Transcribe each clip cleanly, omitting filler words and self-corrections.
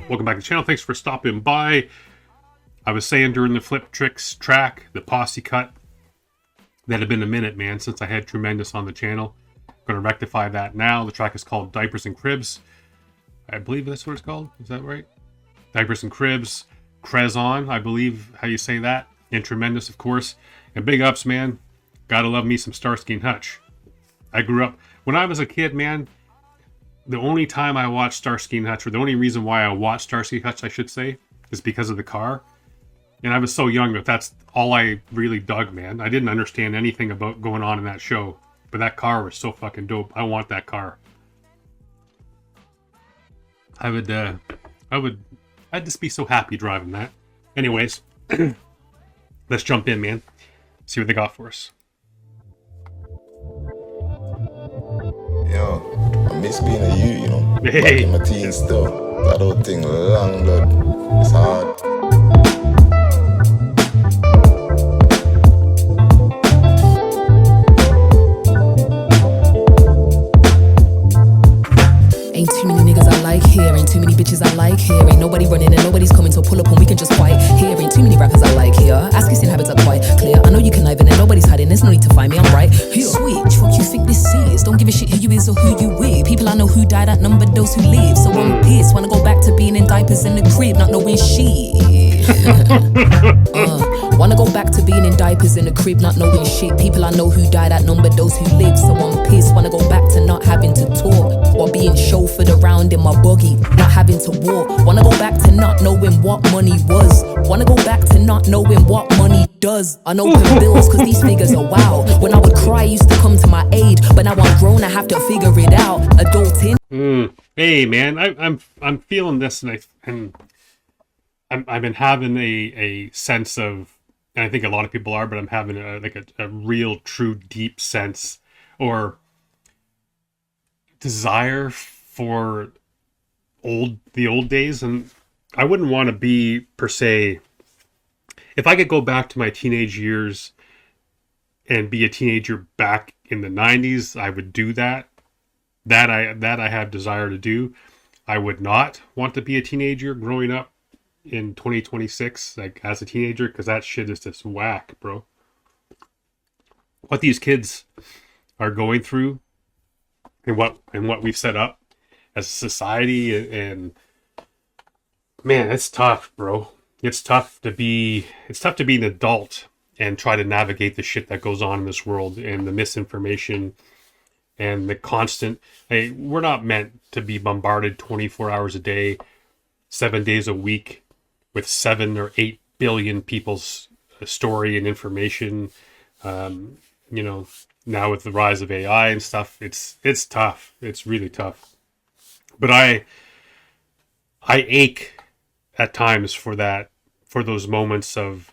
Welcome back to the channel. Thanks for stopping by. I was saying during the Flip Tricks track, the posse cut, that had been a minute, man, since I had TrueMendous on the channel. I'm going to rectify that now. The track is called Diapers and Cribs. I believe that's what it's called. Is that right? Diapers and Cribs. CreezOn, I believe how you say that. And TrueMendous, of course. And big ups, man. Gotta love me some Starsky and Hutch. I grew up, when I was a kid, man, the only time I watched Starsky and Hutch, or the only reason why I watched Starsky and Hutch, I should say, is because of the car. And I was so young that that's all I really dug, man. I didn't understand anything about going on in that show. But that car was so fucking dope. I want that car. I'd just be so happy driving that. Anyways, let's jump in, man. See what they got for us. Yo, I miss being a youth, you know. Hey. Back in my teens still. That old thing, long blood. It's hard. Ain't too many niggas I like here, ain't too many bitches I like here. Ain't nobody running and nobody's coming to pull up and we can just fight here. Ain't too many rappers I like here. Ask-kissing habits are quite clear. I know you conniving and nobody's hiding, there's no need to find me, I'm right here. Switch, what you think this is? Don't give a shit who you is or who you with. People I know who died outnumbered those who live. So I'm pissed, wanna go back to being in diapers in the crib, not knowing shit. Wanna go back to being in diapers in the crib, not knowing shit. People I know who died outnumbered those who live. So I'm pissed, wanna go back to not having to talk or being chauffeured around in my buggy, not having to walk. Wanna go back to not knowing what money was. Wanna go back to not knowing what money does. I know pay bills cause these figures are wow. When I would cry, used to come to my aid, but now I'm grown, I have to figure it out. Adulting. Hey, man, I'm feeling this, and I've been having a sense of, and I think a lot of people are, but I'm having a real, true, deep sense or desire for the old days. And I wouldn't want to be, per se, if I could go back to my teenage years and be a teenager back in the 90s, I would do that. That I have desire to do. I would not want to be a teenager growing up in 2026, like as a teenager, because that shit is just whack, bro. What these kids are going through and what we've set up as a society, and man, it's tough, bro. It's tough to be an adult and try to navigate the shit that goes on in this world and the misinformation and the constant. Hey, we're not meant to be bombarded 24 hours a day, 7 days a week with 7 or 8 billion people's story and information. You know, now with the rise of AI and stuff, it's tough. It's really tough. But I ache at times for those moments of,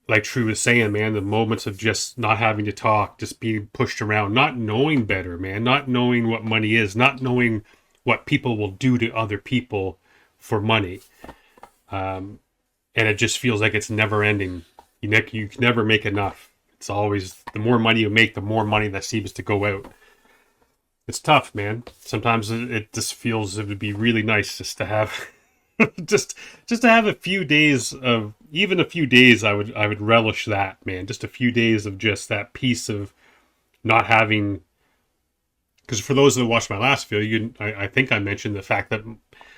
like True was saying, man, the moments of just not having to talk, just being pushed around, not knowing better, man, not knowing what money is, not knowing what people will do to other people for money. And it just feels like it's never ending. You can never make enough. It's always, the more money you make, the more money that seems to go out. It's tough, man. Sometimes it just feels it would be really nice just to have just to have a few days of, even a few days, I would relish that, man. Just a few days of just that peace of not having, because for those that watched my last video, I think I mentioned the fact that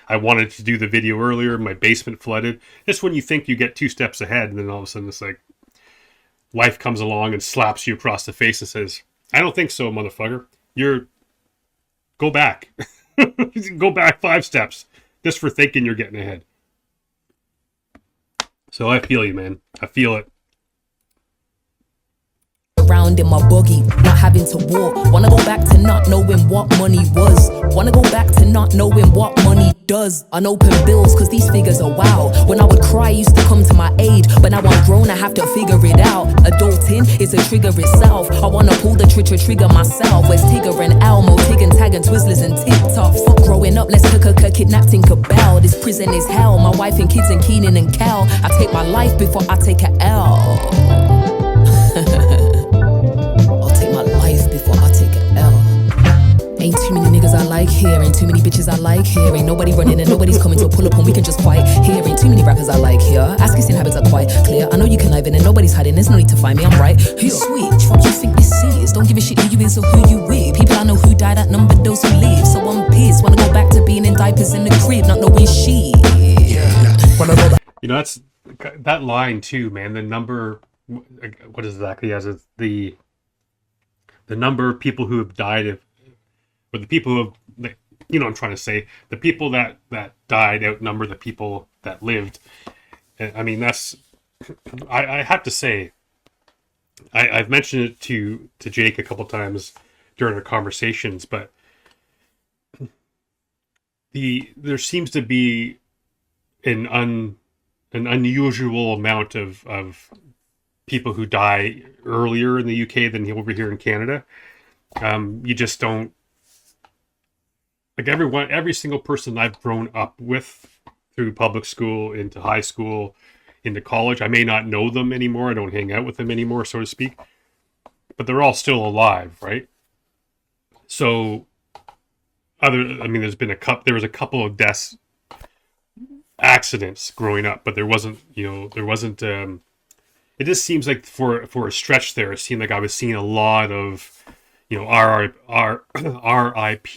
I wanted to do the video earlier, my basement flooded. Just when you think you get 2 steps ahead, and then all of a sudden it's like life comes along and slaps you across the face and says, I don't think so, motherfucker. Go back. Go back 5 steps just for thinking you're getting ahead. So I feel you, man. I feel it. Around in my buggy, not having to walk. Wanna go back to not knowing what money was. Wanna go back to not knowing what money does. Unopened bills cause these figures are wow. When I would cry, used to come to my aid, but now I'm grown, I have to figure it out. Adulting is a trigger itself. I wanna pull the trigger myself. Where's Tigger and Elmo, Tig and Tag and Twizzlers and TikToks? Fuck growing up, let's cook kidnapped in Cabell. This prison is hell, my wife and kids and Keenan and Cal. I take my life before I take a L. I'll take my life before I take an L. Ain't too many niggas I like like hearing. Too many bitches I like hearing. Nobody running and nobody's coming to pull up and we can just fight. Hearing too many rappers I like here. Ask kissing habits are quite clear. I know you conniving and nobody's hiding. There's no need to find me, I'm right here. Switch, what you think this is? Don't give a shit who you is or who you with. People I know who died outnumbered those who live. So I'm pissed. Wanna go back to being in diapers in the crib, not knowing shit. You know, that's that line too, man. The number, what exactly as it's the number of people who have died of, or the people who have, you know what I'm trying to say, the people that died outnumber the people that lived. I mean, that's, I have to say, I've mentioned it to Jake a couple times during our conversations, but there seems to be an unusual amount of people who die earlier in the UK than over here in Canada. You just don't, like, every single person I've grown up with through public school, into high school, into college, I may not know them anymore. I don't hang out with them anymore, so to speak, but they're all still alive, right? So there was a couple of deaths, accidents growing up, but there wasn't it just seems like for a stretch there, it seemed like I was seeing a lot of, RIP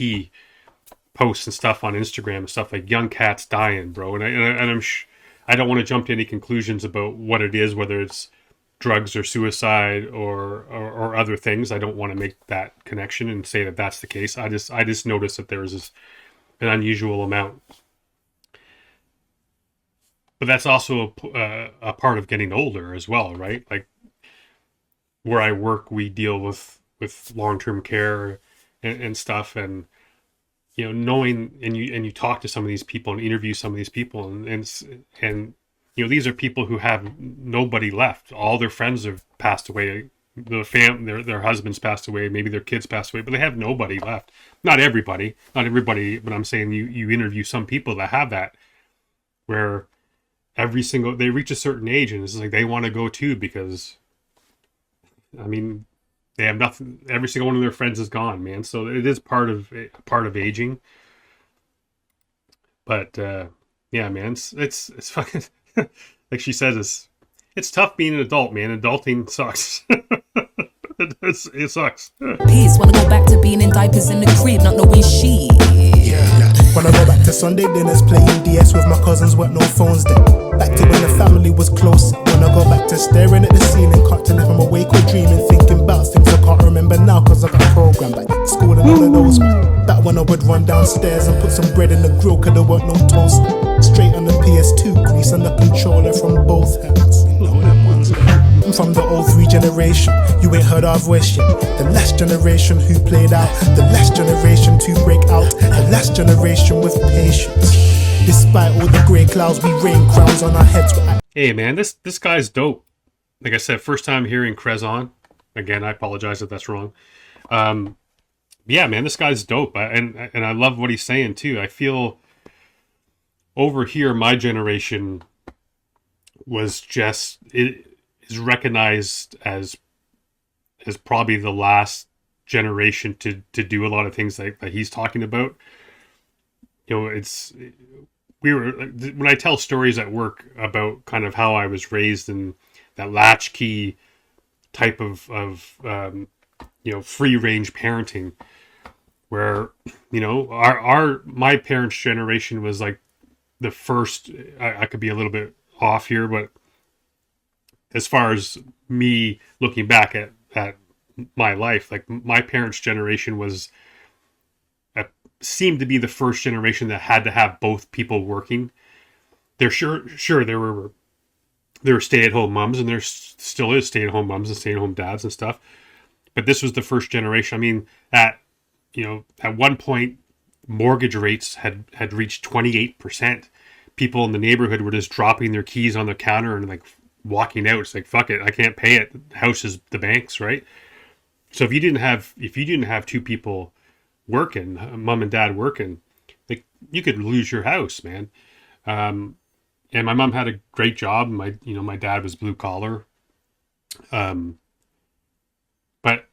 posts and stuff on Instagram and stuff, like young cats dying, bro. And I don't want to jump to any conclusions about what it is, whether it's drugs or suicide or other things. I don't want to make that connection and say that that's the case. I just noticed that there was an unusual amount. But that's also a part of getting older as well, right? Like, where I work, we deal with long-term care and stuff, and knowing, and you talk to some of these people and interview some of these people, and these are people who have nobody left. All their friends have passed away. Their husbands passed away. Maybe their kids passed away, but they have nobody left. Not everybody, but I'm saying you interview some people that have that, where they reach a certain age and it's like they want to go too, because I mean, they have nothing. Every single one of their friends is gone, man. So it is part of aging. But yeah, man, it's fucking like she says, it's tough being an adult, man. Adulting sucks. It sucks. Peace, wanna go back to being in diapers in the crib, not knowing shit. Wanna go back to Sunday dinners, playing DS with my cousins, with no phones then. Back to when the family was close. Wanna go back to staring at the ceiling, can't tell if I'm awake or dreaming, thinking about things I can't remember now, cause I got programmed back at school and all of those, man. That when I would run downstairs and put some bread in the grill, cause there weren't no toast. Straight on the PS2, grease on the controller from both hands. You know them ones, man. I'm from the old 3 generation, you ain't heard our voice yet. The last generation who played out, the last generation to break out, the last generation with patience. Despite all the grey clouds, we rain crowns on our heads. Hey man, this guy's dope. Like I said, first time hearing CreezOn. Again, I apologize if that's wrong. Yeah, man, this guy's dope, and I love what he's saying too. I feel over here, my generation is recognized as probably the last generation to do a lot of things that he's talking about. When I tell stories at work about kind of how I was raised in that latchkey type of free range parenting, where my parents' generation was like the first. I could be a little bit off here, but as far as me looking back at my life, like my parents' generation seemed to be the first generation that had to have both people working. There there were stay-at-home moms, and there still is stay-at-home moms and stay-at-home dads and stuff. But this was the first generation. I mean, at one point, mortgage rates had reached 28%. People in the neighborhood were just dropping their keys on the counter and like walking out. It's like, fuck it, I can't pay it. The house is the bank's, right? So if you didn't have two people working, mom and dad working, like, you could lose your house, man. And my mom had a great job. My dad was blue collar. But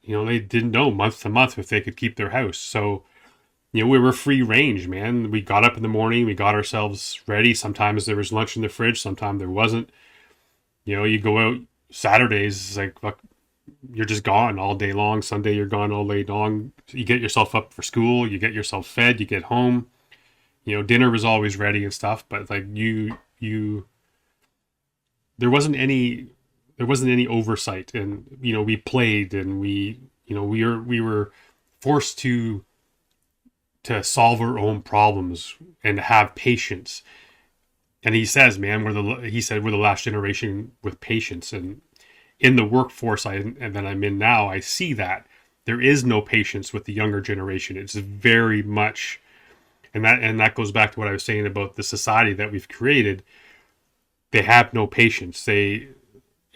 they didn't know month to month if they could keep their house. So, we were free range, man. We got up in the morning, we got ourselves ready. Sometimes there was lunch in the fridge, sometimes there wasn't. You go out Saturdays, it's like, fuck, you're just gone all day long. Sunday, you're gone all day long. You get yourself up for school, you get yourself fed, you get home. Dinner was always ready and stuff, but like there wasn't any oversight, and we played, and we were forced to solve our own problems and have patience. And he says, man, we're the last generation with patience. And in the workforce that I'm in now, I see that there is no patience with the younger generation. It's very much, and that goes back to what I was saying about the society that we've created. They have no patience. The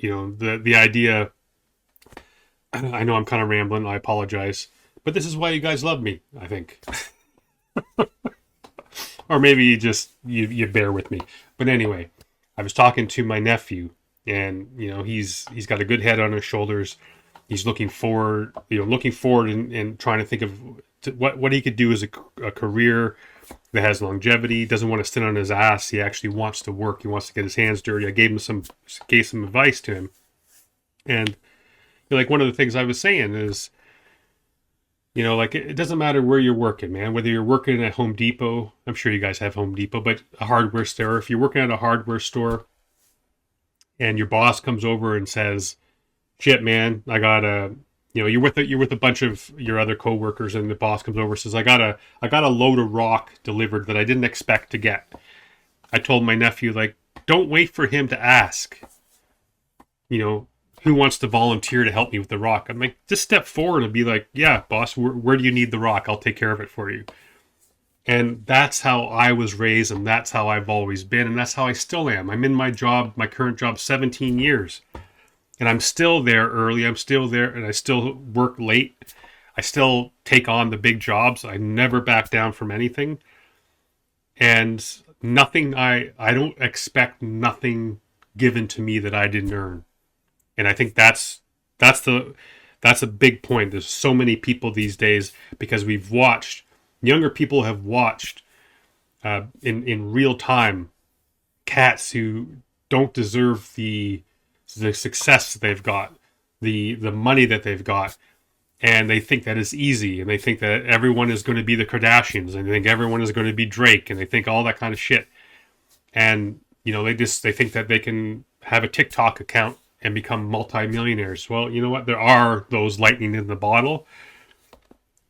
idea, I know I'm kind of rambling, I apologize, but this is why you guys love me, I think. Or maybe you bear with me. But anyway, I was talking to my nephew, and he's got a good head on his shoulders. He's looking forward and trying to think of what he could do as a career that has longevity. Doesn't want to sit on his ass. He actually wants to work. He wants to get his hands dirty. I gave some advice to him, and like one of the things I was saying is, like it doesn't matter where you're working, man. Whether you're working at Home Depot, I'm sure you guys have Home Depot, but a hardware store. If you're working at a hardware store, and your boss comes over and says, "Shit, man, I got a," you're with a bunch of your other coworkers, and the boss comes over and says, I got a load of rock delivered that I didn't expect to get. I told my nephew, like, don't wait for him to ask, who wants to volunteer to help me with the rock. I'm like, just step forward and be like, yeah, boss, where do you need the rock? I'll take care of it for you. And that's how I was raised, and that's how I've always been, and that's how I still am. I'm in my current job, 17 years. And I'm still there early. I'm still there, and I still work late. I still take on the big jobs. I never back down from anything. And nothing, I don't expect nothing given to me that I didn't earn. And I think that's a big point. There's so many people these days, because younger people have watched in real time cats who don't deserve the success that they've got, the money that they've got, and they think that it's easy, and they think that everyone is going to be the Kardashians, and they think everyone is going to be Drake, and they think all that kind of shit. And they think that they can have a TikTok account and become multi-millionaires. Well, you know what? There are those lightning in the bottle,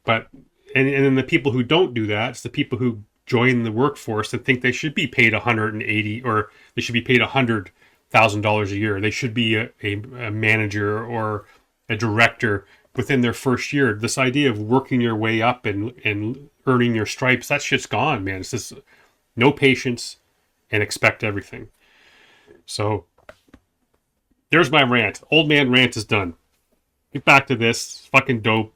but and then the people who don't do that, it's the people who join the workforce and think they should be paid 180, or they should be paid $100,000 a year. They should be a manager or a director within their first year. This idea of working your way up and earning your stripes, that shit's gone, man. It's just no patience and expect everything. So there's my rant. Old man rant is done. Get back to this. It's fucking dope.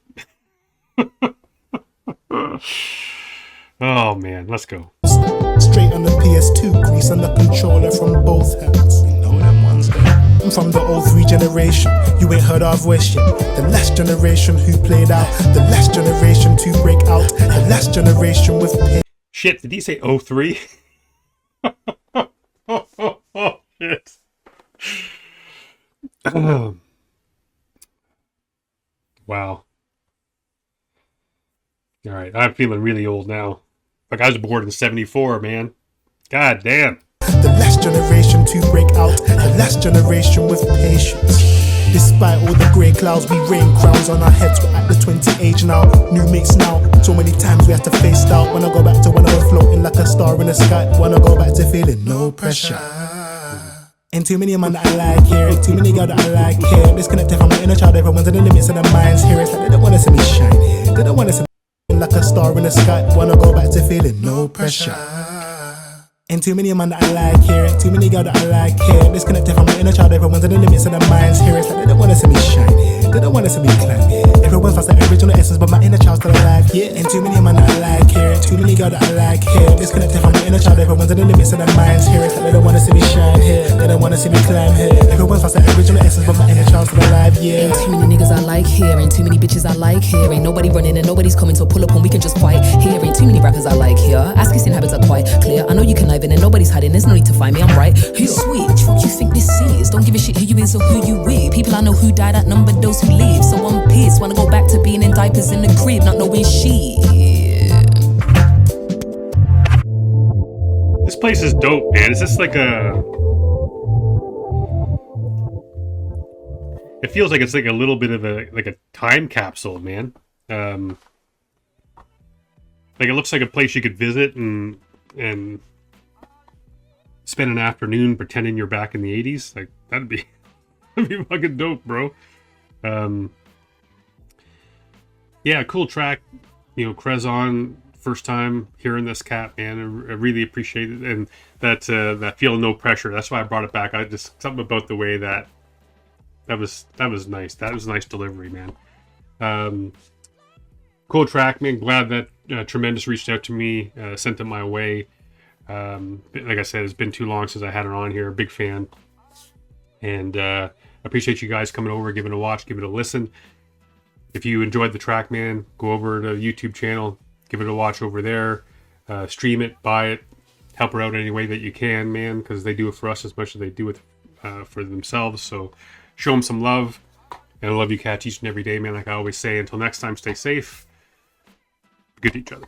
Oh man, let's go. Straight on the PS2, grease on the controller from both hands. You know them ones there. I'm from the 03 generation, you ain't heard our voice yet. The last generation who played out, the last generation to break out, the last generation with pain. Shit, did he say 03? Oh, shit. Wow. All right, I'm feeling really old now. Like I was born in 74, man. God damn. The last generation to break out, the last generation with patience. Despite all the grey clouds, we rain crowns on our heads. We're at the 20 age now, new mates now. So many times we have to face out. Wanna go back to when I was floating like a star in the sky. Wanna go back to feeling no pressure. And too many man that I like here, too many girls that I like here. Disconnected from my inner child, everyone's in the limits of their minds here. It's like they don't wanna see me shine here. They don't wanna see me like a star in the sky. Wanna go back to feeling no pressure. And too many man that I like here, too many girls that I like here. Disconnected from my inner child, everyone's in the limits of their minds here. It's like they don't wanna see me shine here. They don't wanna see me climb here. Everyone's lost their original essence, but my inner child's still alive. Yeah. And too many man that I like here, too many girls that I like here. Disconnected from my inner inner child, everyone's in the limits of their minds here. It's like they don't wanna see me shine here, they don't wanna see me climb here. Everyone's lost their original essence, but my inner child's still alive, yeah. Ain't too many niggas I like here, ain't too many bitches I like here. Ain't nobody running and nobody's coming to pull up and we can just fight here. Ain't too many rappers I like here. Ass kissing habits are quite clear. I know you conniving and nobody's hiding, there's no need to find me, I'm right here. Sweet, which one you think this is? Don't give a shit who you is or who you with. People I know who died outnumbered those who live. So I'm pissed, wanna go back to being in diapers in the crib, not knowing shit. This place is dope, man. Is this like a... It feels like it's like a little bit of a time capsule, man. Like it looks like a place you could visit and spend an afternoon pretending you're back in the 80s. Like that'd be fucking dope, bro. Yeah, cool track. You know, CreezOn, first time hearing this cat, man. I really appreciate it, and that feel no pressure. That's why I brought it back. I just something about the way that was nice. That was a nice delivery, man. Cool track, man. Glad that TrueMendous reached out to me, sent it my way. Like I said, it's been too long since I had it on here. Big fan, and appreciate you guys coming over, giving it a watch, give it a listen. If you enjoyed the track, man, go over to the YouTube channel, give it a watch over there, stream it, buy it, help her out any way that you can, man, because they do it for us as much as they do it for themselves. So show them some love, and I love you cats each and every day, man. Like I always say, until next time, stay safe, be good to each other.